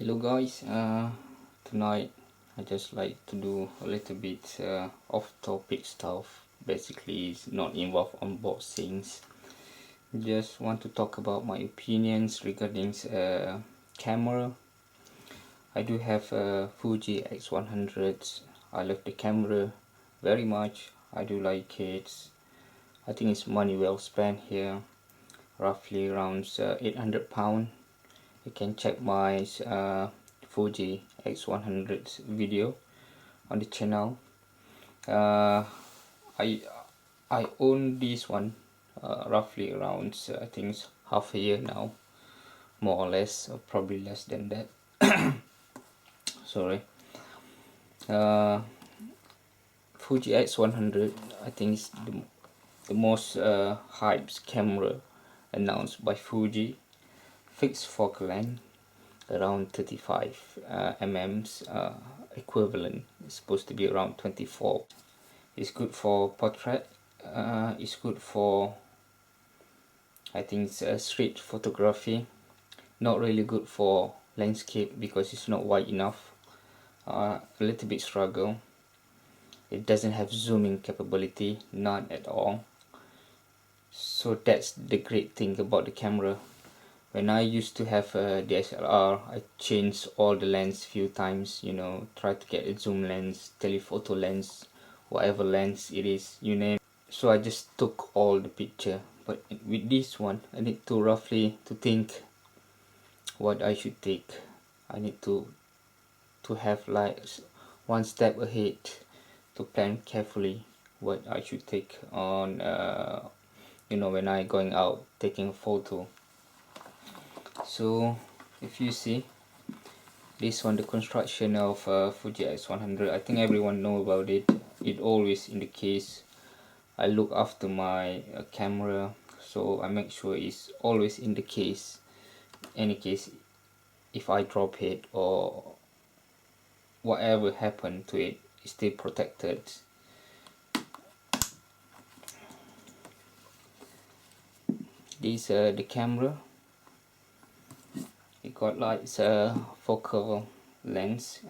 Hello guys, tonight I just like to do a little bit off topic stuff. Basically it's not involved unboxings. Just want to talk about my opinions regarding camera. I do have a Fuji X100. I love the camera very much. I do like it. I think it's money well spent here, roughly around £800. You can check my Fuji X100 video on the channel. I own this one roughly around I think half a year now, more or less, or probably less than that. Sorry. Fuji X100 I think is the most hyped camera announced by Fuji. Fixed focal length around 35 mm's equivalent. It's supposed to be around 24. It's good for portrait. It's good for, I think it's street photography. Not really good for landscape because it's not wide enough. A little bit struggle. It doesn't have zooming capability, not at all. So that's the great thing about the camera. When I used to have a DSLR, I changed all the lens few times, you know, try to get a zoom lens, telephoto lens, whatever lens it is, you name it. So I just took all the picture. But with this one, I need to roughly to think what I should take. I need to have like one step ahead to plan carefully what I should take on, you know, when I going out taking a photo. So if you see this one, the construction of Fuji X100, I think everyone know about it. It always in the case. I look after my camera, so I make sure it's always in the case. Any case, if I drop it or whatever happened to it, it's still protected. This the camera. It got like a focal length,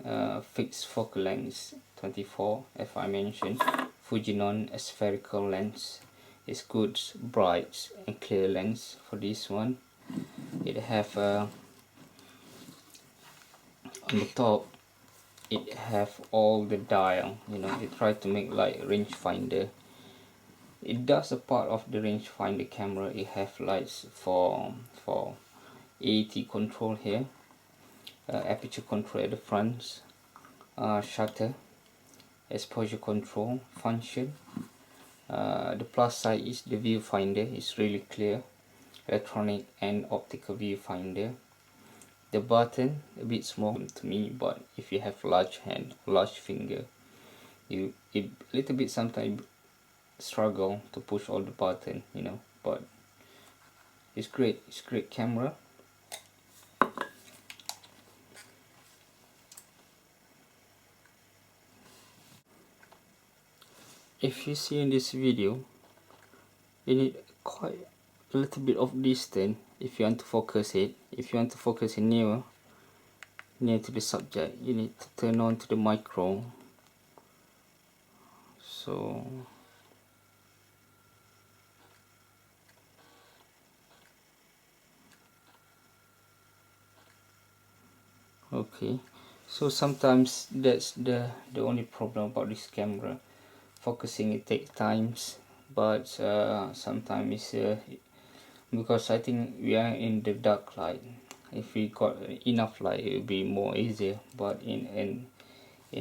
fixed focal length 24, as I mentioned. Fuji non-spherical lens is good, bright and clear lens for this one. It have on the top, it have all the dial. You know, it tried to make like rangefinder. It does a part of the rangefinder camera. It have lights for AT control here, aperture control at the front, shutter, exposure control function. The plus side is the viewfinder. It's really clear, electronic and optical viewfinder. The button a bit small to me, but if you have large hand, large finger, you a little bit sometimes struggle to push all the button, you know. But it's great. It's great camera. If you see in this video, you need quite a little bit of distance if you want to focus it. If you want to focus it near to the subject, you need to turn on to the micro. So okay, so sometimes that's the only problem about this camera. Focusing it takes times, but sometimes it's because I think we are in the dark light. If we got enough light, it will be more easier, but in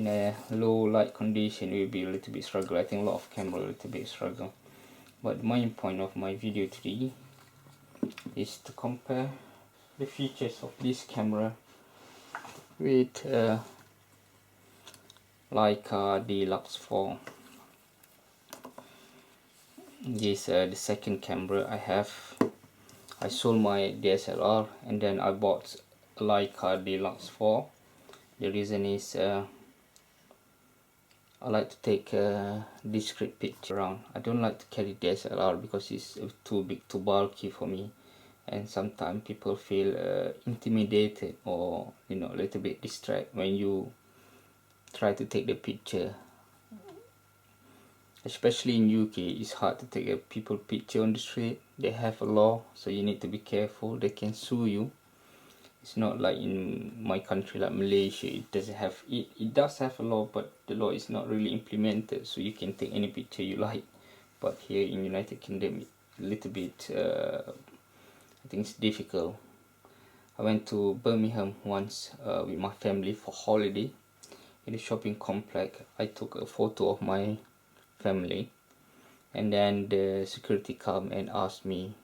a low light condition, it will be a little bit struggle. I think a lot of camera a little bit struggle. But the main point of my video today is to compare the features of this camera with Leica D-lux 4. This the second camera I have. I sold my DSLR and then I bought a Leica D-lux 4. The reason is I like to take a discreet picture around. I don't like to carry DSLR because it's too big, too bulky for me. and sometimes people feel intimidated or a little bit distracted when you try to take the picture. Especially in UK, it's hard to take a people picture on the street. They have a law, so you need to be careful. They can sue you. It's not like in my country, like Malaysia. It doesn't have it does have a law, but the law is not really implemented, so you can take any picture you like. But here in United Kingdom, a little bit I think it's difficult. I went to Birmingham once with my family for holiday. In the shopping complex, I took a photo of my family, and then the security come and asked me,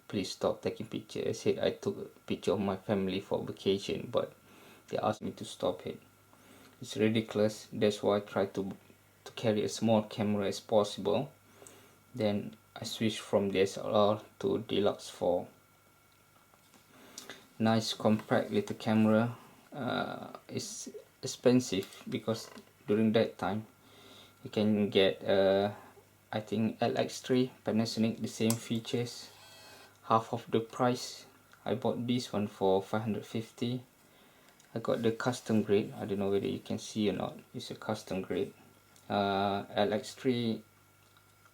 please stop taking picture. I said I took a picture of my family for vacation, but they asked me to stop it. It's ridiculous. That's why I try to carry a small camera as possible. Then I switched from DSLR to D-lux 4. Nice compact little camera. It's expensive because during that time you can get I think LX3 Panasonic, the same features, half of the price. I bought this one for 550. I got the custom grade. I don't know whether you can see or not. It's a custom grade. LX3,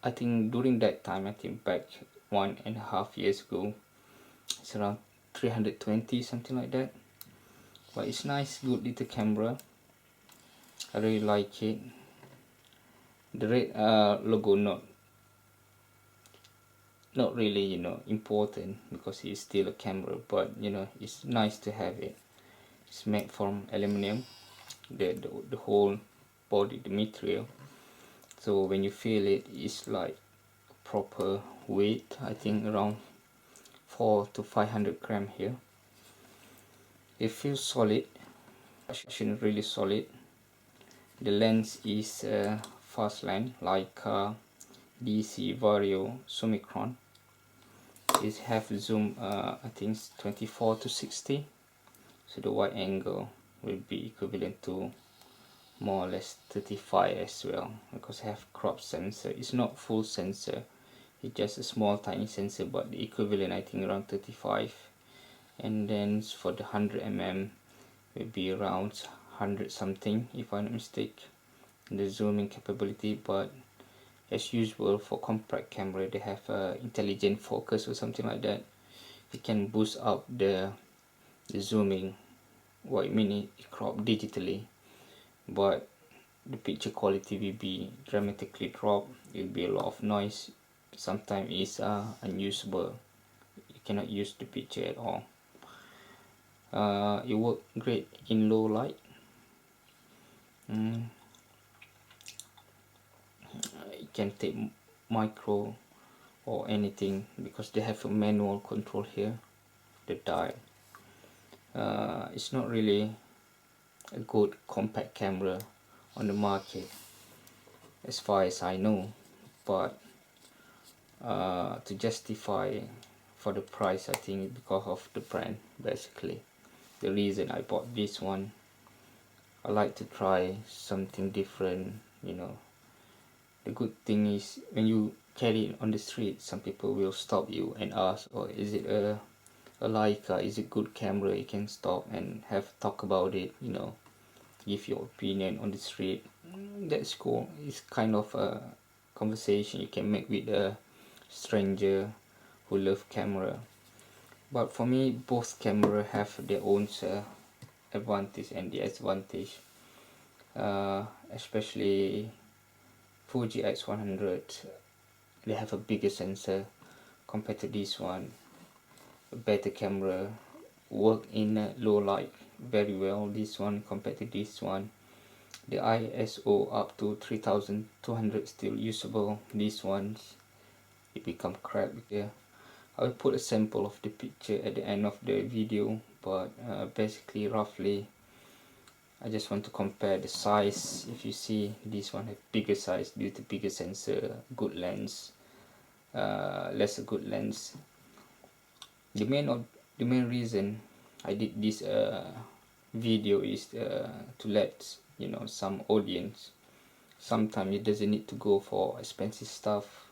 I think during that time, I think back 1.5 years ago, it's around 320, something like that. But it's nice, good little camera. I really like it. The red logo not really important because it's still a camera, but it's nice to have it. It's made from aluminum, the whole body, the material. So when you feel it, it's like proper weight. I think around 400 to 500 gram here. It feels solid, really solid. The lens is fast lens like DC Vario Summicron. It have zoom I think 24 to 60, so the wide angle will be equivalent to more or less 35 as well, because I have crop sensor. It's not full sensor, it's just a small tiny sensor, but the equivalent I think around 35. And then for the 100mm will be around 100 something if I'm not mistaken, the zooming capability. But as usual for compact camera, they have intelligent focus or something like that. You can boost up the zooming, what I mean it crop digitally, but the picture quality will be dramatically dropped. It will be a lot of noise. Sometimes it's unusable. You cannot use the picture at all. It works great in low light. It can take micro or anything because they have a manual control here, the dial. It's not really a good compact camera on the market as far as I know, but to justify for the price, I think because of the brand, basically the reason I bought this one. I like to try something different. The good thing is when you carry it on the street, some people will stop you and ask, oh, is it a Leica, is it good camera? You can stop and have talk about it, give your opinion on the street. That's cool. It's kind of a conversation you can make with a stranger who love camera. But for me, both camera have their own advantage and disadvantage. Especially Fuji X100, they have a bigger sensor compared to this one. A better camera, work in low light very well, this one compared to this one. The ISO up to 3200 still usable. These ones, it become crap here. I will put a sample of the picture at the end of the video, but basically roughly I just want to compare the size. If you see, this one have bigger size due to bigger sensor, good lens, lesser good lens. The main reason I did this video is to let some audience, sometimes it doesn't need to go for expensive stuff.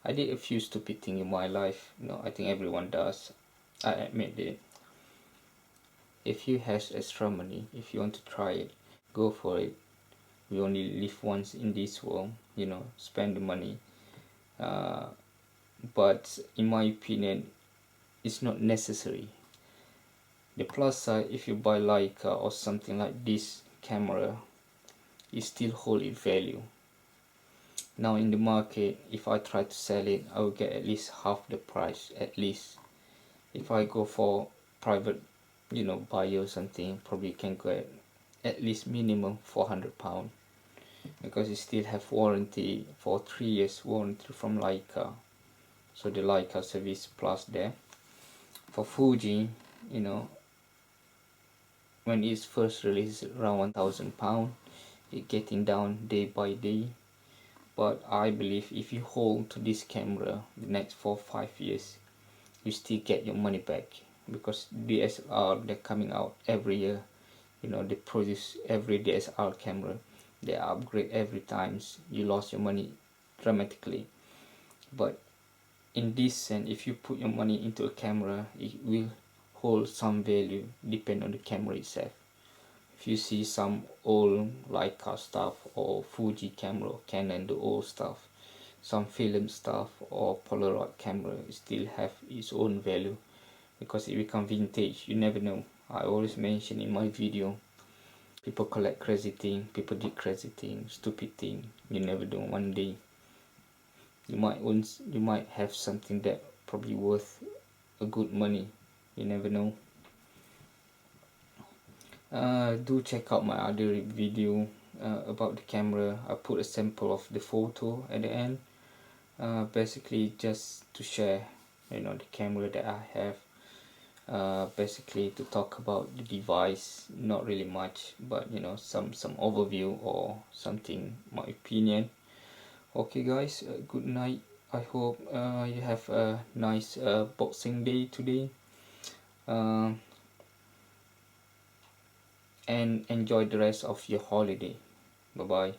I did a few stupid things in my life, I think everyone does. I admit it. If you have extra money, if you want to try it, go for it. We only live once in this world, spend the money. But in my opinion, it's not necessary. The plus side, if you buy Leica or something like this camera, it still hold its value. Now in the market, if I try to sell it, I will get at least half the price, at least. If I go for private, buyer or something, probably can get at least minimum £400, because it still have warranty for 3 years warranty from Leica. So the Leica service plus there. For Fuji, when it's first released around £1,000, it getting down day by day. But I believe if you hold to this camera the next 4-5 years, you still get your money back, because DSLR, they're coming out every year. They produce every DSLR camera, they upgrade every time. You lost your money dramatically. But in this sense, if you put your money into a camera, it will hold some value, depend on the camera itself. If you see some old Leica stuff or Fuji camera or Canon, the old stuff, some film stuff or Polaroid camera, it still have its own value, because it become vintage. You never know. I always mention in my video, people collect crazy thing, people did crazy thing, stupid thing. You never know, one day you might have something that probably worth a good money. You never know. Do check out my other video about the camera. I put a sample of the photo at the end, basically just to share the camera that I have, basically to talk about the device, not really much, but some overview or something, my opinion. Okay guys, good night. I hope you have a nice Boxing Day today, and enjoy the rest of your holiday. Bye bye.